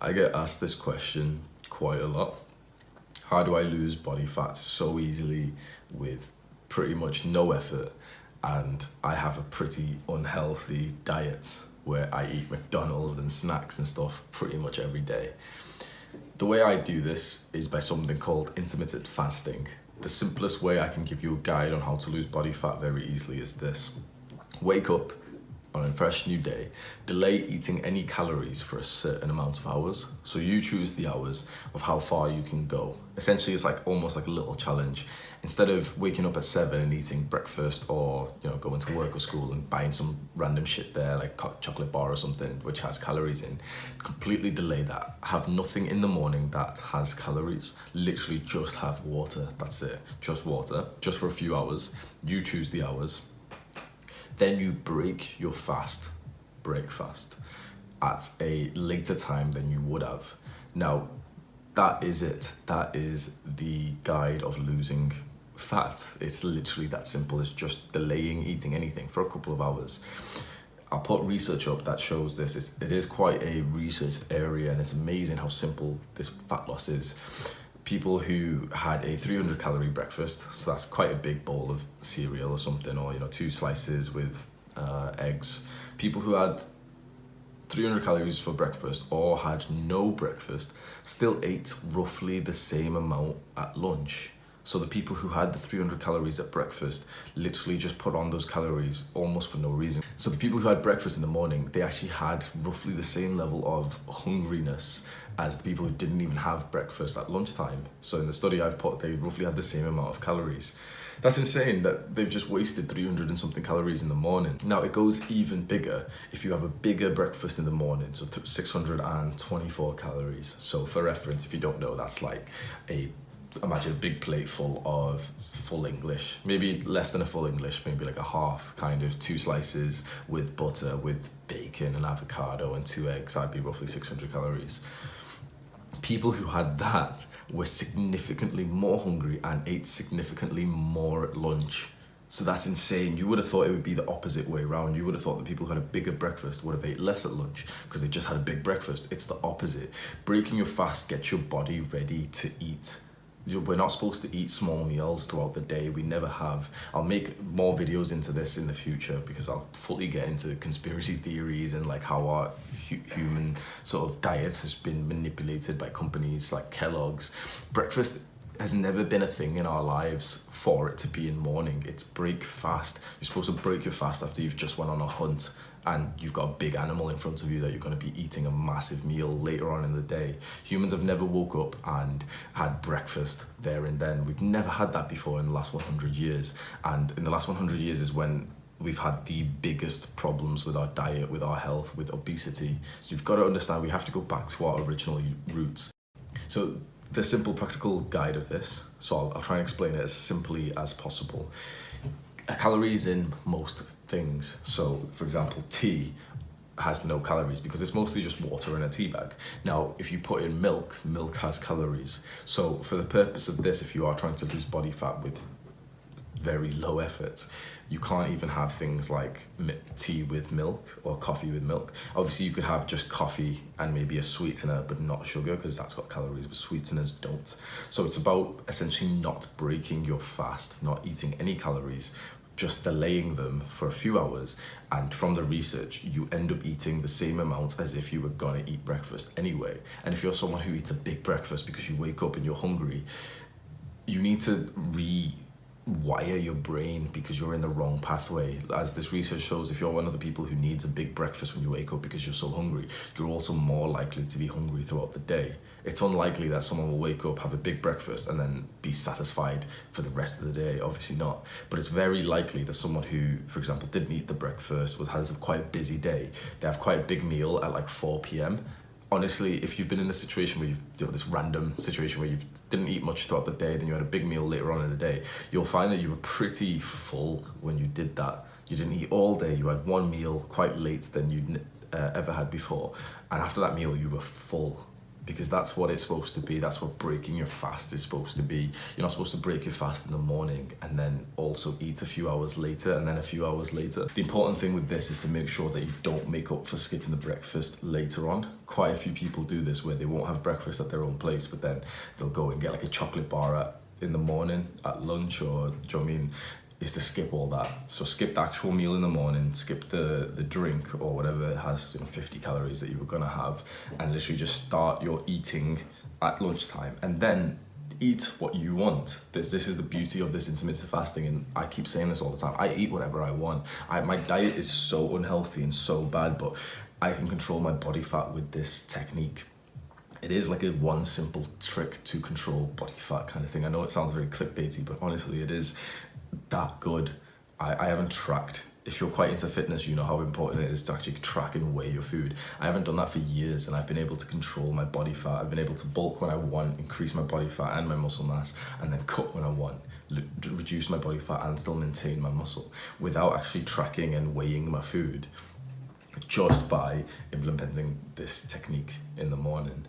I get asked this question quite a lot. How do I lose body fat so easily with pretty much no effort? And I have a pretty unhealthy diet where I eat McDonald's and snacks and stuff pretty much every day. The way I do this is by something called intermittent fasting. The simplest way I can give you a guide on how to lose body fat very easily is this. Wake up on a fresh new day, delay eating any calories for a certain amount of hours. So you choose the hours of how far you can go. Essentially, it's like almost like a little challenge. Instead of waking up at 7 and eating breakfast or going to work or school and buying some random shit there like chocolate bar or something which has calories in, completely delay that. Have nothing in the morning that has calories. Literally just have water. That's it. Just water, just for a few hours. You choose the hours. Then you break your fast, at a later time than you would have. Now, that is it. That is the guide of losing fat. It's literally that simple. It's just delaying eating anything for a couple of hours. I'll put research up that shows this. It is quite a researched area, and it's amazing how simple this fat loss is. People who had a 300 calorie breakfast, so that's quite a big bowl of cereal or something, or 2 slices with eggs. People who had 300 calories for breakfast or had no breakfast still ate roughly the same amount at lunch. So the people who had the 300 calories at breakfast literally just put on those calories almost for no reason. So the people who had breakfast in the morning, they actually had roughly the same level of hungriness as the people who didn't even have breakfast at lunchtime. So in the study I've put, they roughly had the same amount of calories. That's insane that they've just wasted 300 and something calories in the morning. Now it goes even bigger if you have a bigger breakfast in the morning, so 624 calories. So for reference, if you don't know, that's like imagine a big plate full of full English, maybe less than a full English, maybe like a half, kind of 2 slices with butter, with bacon and avocado and 2 eggs. That'd be roughly 600 calories. People who had that were significantly more hungry and ate significantly more at lunch. So that's insane. You would have thought it would be the opposite way around. You would have thought that people who had a bigger breakfast would have ate less at lunch because they just had a big breakfast. It's the opposite. Breaking your fast gets your body ready to eat. We're not supposed to eat small meals throughout the day. We never have. I'll make more videos into this in the future because I'll fully get into conspiracy theories and like how our human sort of diet has been manipulated by companies like Kellogg's. Breakfast has never been a thing in our lives for it to be in morning. It's break fast. You're supposed to break your fast after you've just went on a hunt and you've got a big animal in front of you that you're going to be eating a massive meal later on in the day. Humans have never woke up and had breakfast there and then. We've never had that before in the last 100 years. And in the last 100 years is when we've had the biggest problems with our diet, with our health, with obesity. So you've got to understand we have to go back to our original roots. So the simple practical guide of this, so I'll try and explain it as simply as possible. A calorie is in most things. So for example, tea has no calories because it's mostly just water in a tea bag. Now, if you put in milk, milk has calories. So for the purpose of this, if you are trying to lose body fat with very low effort, you can't even have things like tea with milk or coffee with milk. Obviously you could have just coffee and maybe a sweetener but not sugar because that's got calories, but sweeteners don't. So it's about essentially not breaking your fast, not eating any calories, just delaying them for a few hours. And from the research, you end up eating the same amount as if you were gonna eat breakfast anyway. And if you're someone who eats a big breakfast because you wake up and you're hungry, you need to rewire your brain because you're in the wrong pathway. As this research shows, if you're one of the people who needs a big breakfast when you wake up because you're so hungry, you're also more likely to be hungry throughout the day. It's unlikely that someone will wake up, have a big breakfast, and then be satisfied for the rest of the day. Obviously not. But it's very likely that someone who, for example, didn't eat the breakfast, has a quite busy day, they have quite a big meal at like 4 p.m. Honestly, if you've been in this situation where this random situation where you didn't eat much throughout the day, then you had a big meal later on in the day, you'll find that you were pretty full when you did that. You didn't eat all day, you had one meal quite late than you'd ever had before. And after that meal, you were full. because that's what it's supposed to be. That's what breaking your fast is supposed to be. You're not supposed to break your fast in the morning and then also eat a few hours later and then a few hours later. The important thing with this is to make sure that you don't make up for skipping the breakfast later on. Quite a few people do this where they won't have breakfast at their own place, but then they'll go and get like a chocolate bar in the morning at lunch, or, do you know what I mean? Is to skip all that. So skip the actual meal in the morning, skip the drink or whatever has 50 calories that you were gonna have, and literally just start your eating at lunchtime and then eat what you want. This is the beauty of this intermittent fasting, and I keep saying this all the time. I eat whatever I want. My diet is so unhealthy and so bad, but I can control my body fat with this technique. It is like a one simple trick to control body fat kind of thing. I know it sounds very clickbaity, but honestly, it is that good. I haven't tracked. If you're quite into fitness, you know how important it is to actually track and weigh your food. I haven't done that for years, and I've been able to control my body fat. I've been able to bulk when I want, increase my body fat and my muscle mass, and then cut when I want, reduce my body fat and still maintain my muscle without actually tracking and weighing my food, just by implementing this technique in the morning.